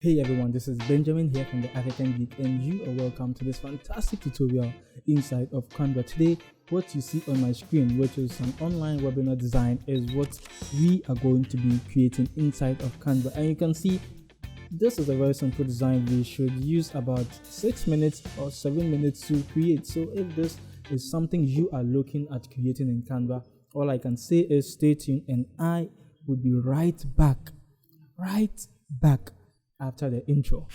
Hey everyone, this is Benjamin here from the African Geek, and you are welcome to this fantastic tutorial inside of Canva. Today, what you see on my screen, which is an online webinar design, is what we are going to be creating inside of Canva. And you can see this is a very simple design. We should use about 6 minutes or 7 minutes to create. So if this is something you are looking at creating in Canva, all I can say is stay tuned, and I will be right back after the intro.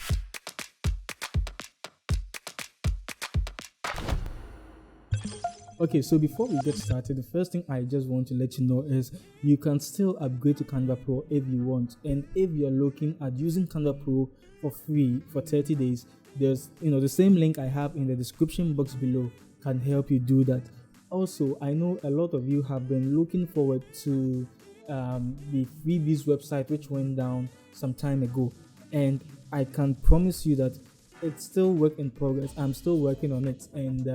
Okay, so before we get started, the first thing I just want to let you know is you can still upgrade to Canva Pro if you want. And if you're looking at using Canva Pro for free for 30 days, there's the same link I have in the description box below can help you do that. Also, I know a lot of you have been looking forward to the freebies website, which went down some time ago. And I can promise you that it's still work in progress. I'm still working on it, and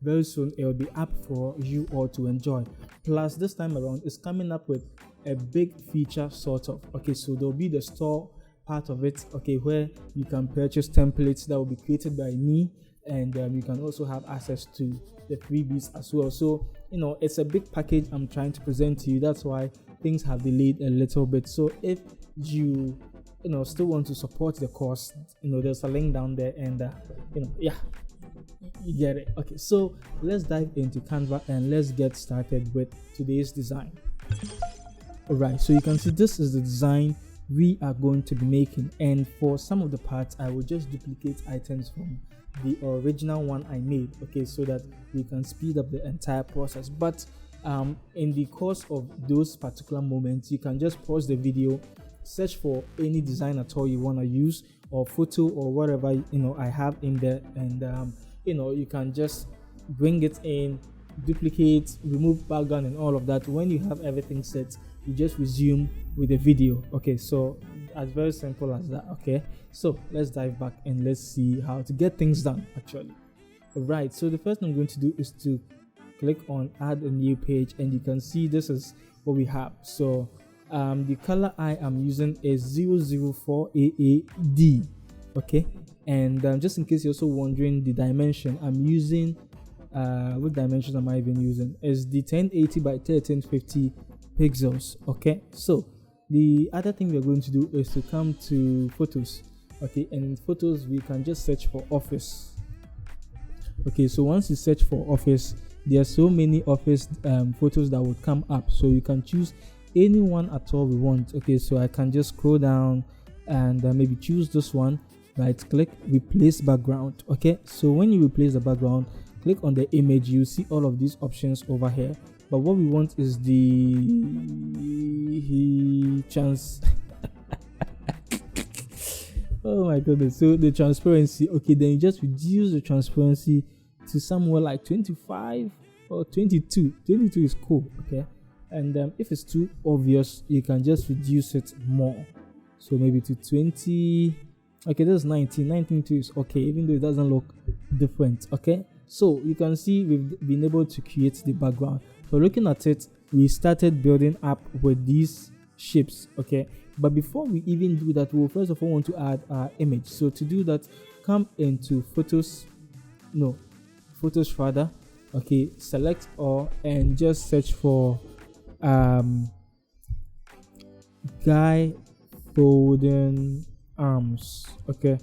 very soon it will be up for you all to enjoy. Plus, this time around, it's coming up with a big feature sort of. Okay, so there'll be the store part of it, okay, where you can purchase templates that will be created by me, and you can also have access to the freebies as well. So it's a big package I'm trying to present to you. That's why things have delayed a little bit. So if you still want to support the course, there's a link down there, and yeah, you get it. Okay, so let's dive into Canva and let's get started with today's design. All right, so you can see this is the design we are going to be making, and for some of the parts I will just duplicate items from the original one I made, okay, so that we can speed up the entire process. But in the course of those particular moments, you can just pause the video, search for any design at all you want to use, or photo, or whatever I have in there, and you can just bring it in, duplicate, remove background and all of that. When you have everything set, you just resume with the video. Okay, so as very simple as that. Okay, so let's dive back and let's see how to get things done actually. All right, so the first thing I'm going to do is to click on add a new page, and you can see this is what we have. So the color I am using is 004AAD. okay, and just in case you're also wondering the dimension I'm using, what dimensions am I even using, is the 1080 by 1350 pixels. Okay, so the other thing we're going to do is to come to photos. Okay, and in photos we can just search for office. Okay, so once you search for office, there are so many office photos that would come up, so you can choose anyone at all we want. Okay, so I can just scroll down and maybe choose this one, right click, replace background. Okay, so when you replace the background, click on the image, you see all of these options over here, but what we want is the oh my goodness, so the transparency. Okay, then you just reduce the transparency to somewhere like 25 or 22. 22 is cool. Okay, and if it's too obvious, you can just reduce it more, so maybe to 20. Okay, this is 19 too is okay, even though it doesn't look different. Okay, so you can see we've been able to create the background. So looking at it, we started building up with these shapes. Okay, but before we even do that, we'll first of all want to add our image. So to do that, come into photos rather. Okay, select all and just search for guy folding arms. Okay,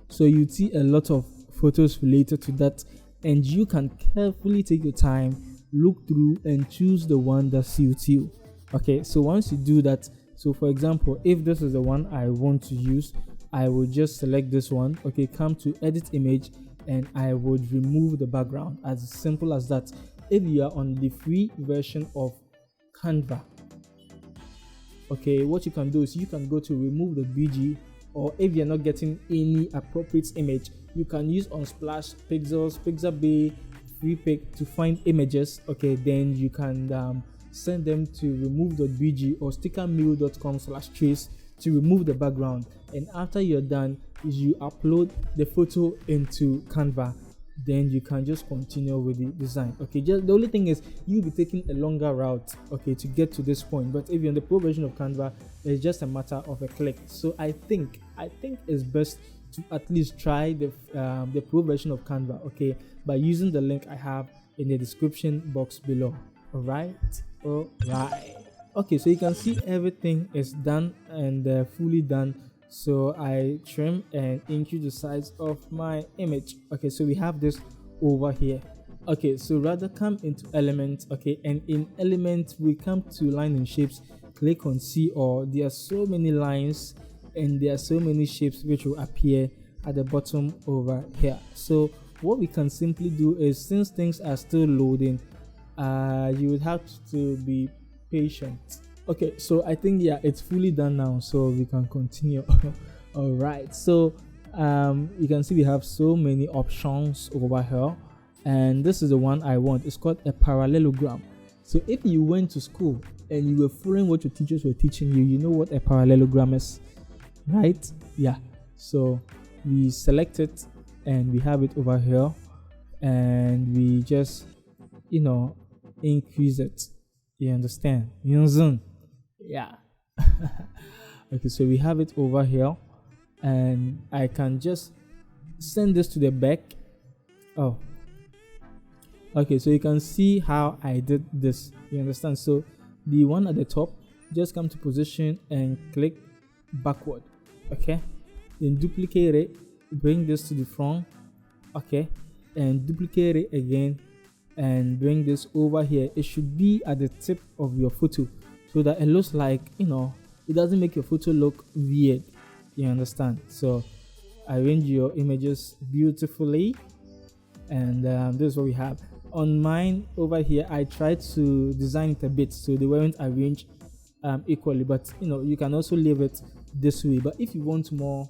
so you see a lot of photos related to that, and you can carefully take your time, look through and choose the one that suits you. Okay, so once you do that, so for example, if this is the one I want to use, I will just select this one. Okay, come to edit image, and I would remove the background. As simple as that. If you are on the free version of Canva, okay, what you can do is you can go to remove the BG, or if you're not getting any appropriate image, you can use Unsplash, Pixels, Pixabay, FreePic to find images. Okay, then you can send them to remove.bg or stickermail.com/trace to remove the background. And after you're done, you upload the photo into Canva, then you can just continue with the design. Okay, just the only thing is you'll be taking a longer route, okay, to get to this point. But if you're in the pro version of Canva, it's just a matter of a click. So I think it's best to at least try the pro version of Canva, okay, by using the link I have in the description box below. All right. Okay, so you can see everything is done and fully done. So I trim and increase the size of my image. Okay, so we have this over here. Okay, so rather come into elements. Okay, and in elements we come to line and shapes. Click on see all. There are so many lines and there are so many shapes which will appear at the bottom over here. So what we can simply do is, since things are still loading, you would have to be patient. Okay, so I think it's fully done now, so we can continue. All right, so you can see we have so many options over here, and this is the one I want. It's called a parallelogram. So if you went to school and you were following what your teachers were teaching you, you know what a parallelogram is, right? Yeah, so we select it and we have it over here, and we just increase it. You understand? Yeah. Okay, so we have it over here, and I can just send this to the back. Oh, okay, so you can see how I did this. You understand? So the one at the top, just come to position and click backward. Okay, then duplicate it, bring this to the front. Okay, and duplicate it again and bring this over here. It should be at the tip of your photo, so that it looks like, it doesn't make your photo look weird. You understand? So arrange your images beautifully, and this is what we have. On mine over here, I tried to design it a bit so they weren't arranged equally, but you can also leave it this way. But if you want more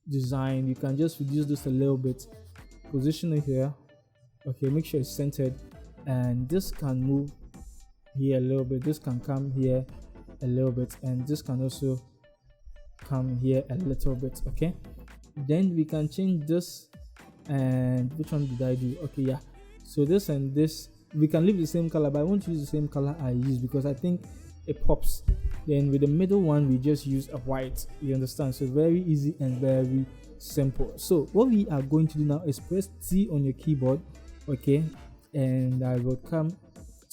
design, you can just reduce this a little bit, position it here. Okay, make sure it's centered, and this can move here a little bit, this can come here a little bit, and this can also come here a little bit. Okay, then we can change this, and which one did I do? Okay, yeah, so this and this we can leave the same color, but I won't use the same color I use because I think it pops. Then with the middle one we just use a white. You understand? So very easy and very simple. So what we are going to do now is press T on your keyboard. Okay, and I will come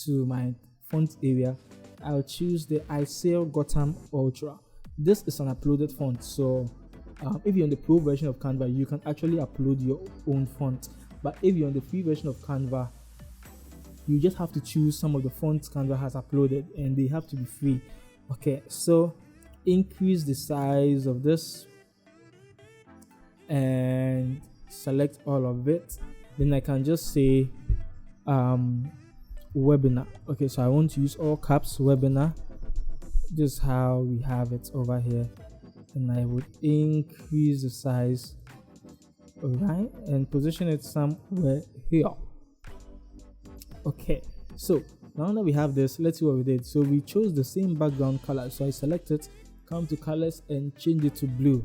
to my font area. I'll choose the Isaiah Gotham Ultra. This is an uploaded font, so if you're on the pro version of Canva, you can actually upload your own font. But if you're on the free version of Canva, you just have to choose some of the fonts Canva has uploaded, and they have to be free. Okay, so increase the size of this and select all of it. Then I can just say webinar. Okay, so I want to use all caps, webinar. This is how we have it over here, and I would increase the size, all right, and position it somewhere here. Okay, so now that we have this, let's see what we did. So we chose the same background color, so I select it, come to colors and change it to blue.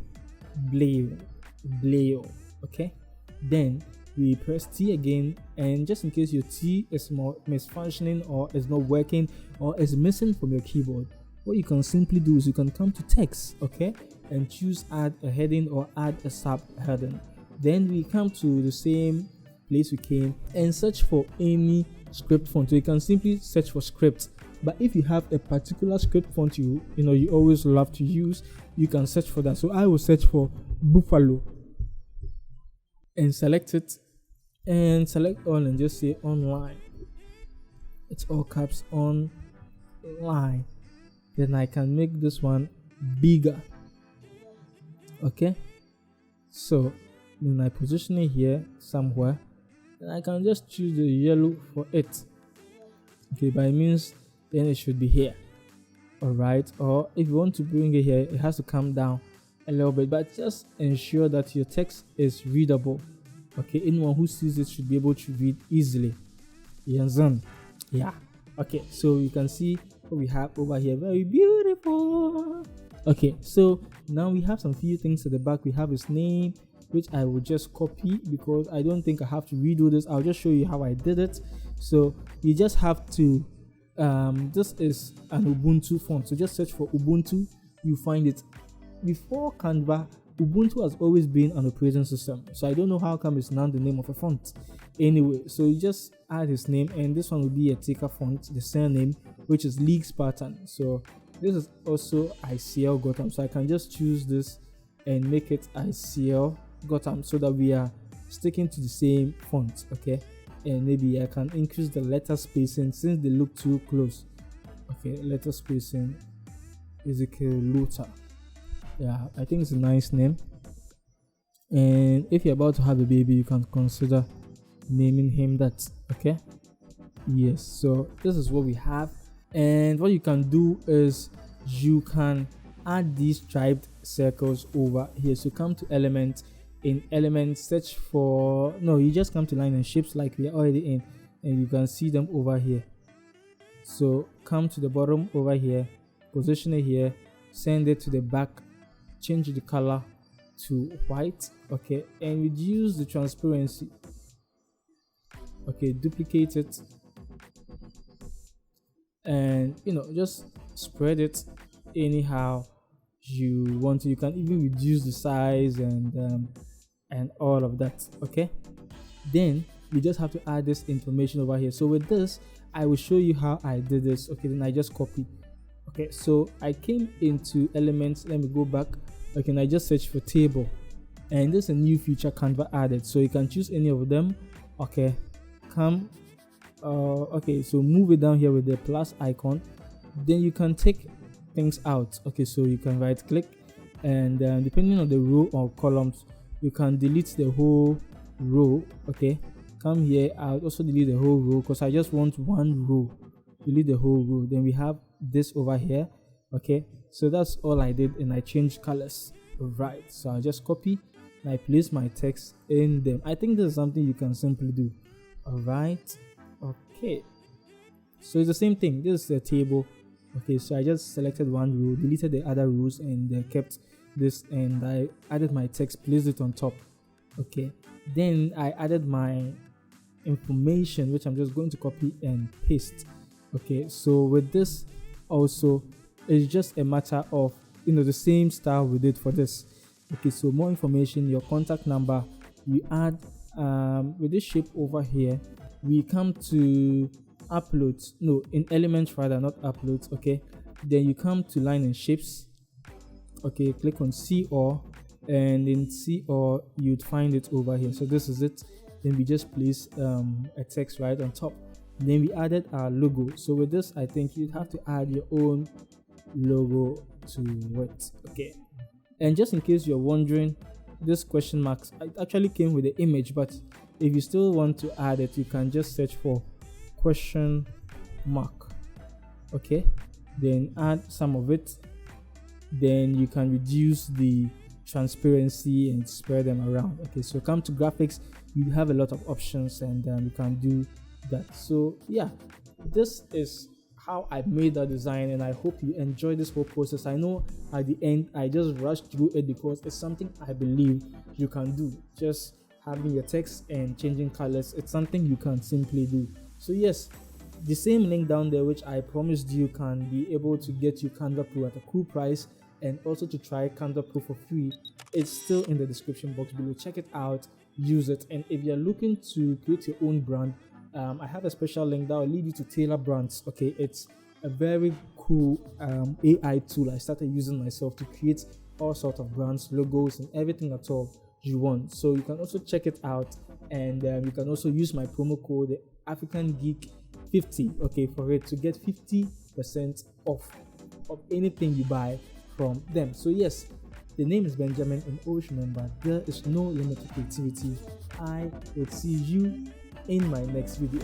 Okay, then we press T again, and just in case your T is misfunctioning or is not working or is missing from your keyboard, what you can simply do is you can come to text, okay, and choose add a heading or add a subheading. Then we come to the same place we came and search for any script font. So you can simply search for script, but if you have a particular script font you always love to use, you can search for that. So I will search for Buffalo and select it, and select all and just say online. It's all caps, online. Then I can make this one bigger. Okay, so then I position it here somewhere, and I can just choose the yellow for it. Okay, by means then it should be here. All right, or if you want to bring it here, it has to come down a little bit, but just ensure that your text is readable. Okay, anyone who sees it should be able to read easily. Yeah. Okay, so you can see what we have over here. Very beautiful. Okay, so now we have some few things at the back. We have his name, which I will just copy because I don't think I have to redo this. I'll just show you how I did it. So you just have to this is an Ubuntu font, so just search for Ubuntu, you find it. Before Canva, Ubuntu has always been an operating system, so I don't know how come it's now the name of a font. Anyway, so you just add his name, and this one will be a ticker font, the surname, which is Leagues pattern. So this is also ICL Gotham, so I can just choose this and make it ICL Gotham so that we are sticking to the same font. Okay, and maybe I can increase the letter spacing since they look too close. Okay, letter spacing Ezekiel Luther. Yeah, I think it's a nice name. And if you're about to have a baby, you can consider naming him that. Okay, yes, so this is what we have. And what you can do is you can add these striped circles over here. So come to element, in element search for, no, you just come to line and shapes like we are already in, and you can see them over here. So come to the bottom over here, position it here, send it to the back, change the color to white. Okay, and reduce the transparency. Okay, duplicate it, and just spread it anyhow you want to. You can even reduce the size and all of that. Okay, then we just have to add this information over here. So with this, I will show you how I did this. Okay, then I just copy. Okay, so I came into elements, let me go back. Okay, and I just search for table, and there's a new feature Canva added, so you can choose any of them. Okay, come okay, so move it down here with the plus icon, then you can take things out. Okay, so you can right click, and depending on the row or columns, you can delete the whole row. Okay, come here, I'll also delete the whole row because I just want one row. Delete the whole row. Then we have this over here. Okay, so that's all I did, and I changed colors. Right, so I just copy and I place my text in them. I think this is something you can simply do. All right, okay, so it's the same thing. This is a table. Okay, so I just selected one row, deleted the other rows, and kept this, and I added my text, placed it on top. Okay, then I added my information, which I'm just going to copy and paste. Okay, so with this also, it's just a matter of the same style we did for this. Okay, so more information, your contact number, you add with this shape over here. We come to uploads, no, in elements rather, not uploads. Okay, then you come to line and shapes. Okay, click on see all, and in see all you'd find it over here. So this is it. Then we just place a text right on top. Then we added our logo. So with this, I think you'd have to add your own logo to it. Okay, and just in case you're wondering, this question marks, it actually came with the image, but if you still want to add it, you can just search for question mark. Okay, then add some of it. Then you can reduce the transparency and spread them around. Okay, so come to graphics, you have a lot of options, and you can do that. So yeah, this is how I made that design, and I hope you enjoy this whole process. I know at the end I just rushed through it because it's something I believe you can do. Just having your text and changing colors, it's something you can simply do. So yes, the same link down there which I promised you can be able to get you Canva Pro at a cool price, and also to try Canva Pro for free, it's still in the description box below. Check it out, use it, and if you're looking to create your own brand, I have a special link that will lead you to Tailor Brands. Okay, it's a very cool AI tool I started using myself to create all sorts of brands, logos, and everything at all you want. So you can also check it out, and you can also use my promo code, the African Geek 50, okay, for it to get 50% off of anything you buy from them. So yes, the name is Benjamin, and always remember, there is no limit to creativity. I will see you in my next video.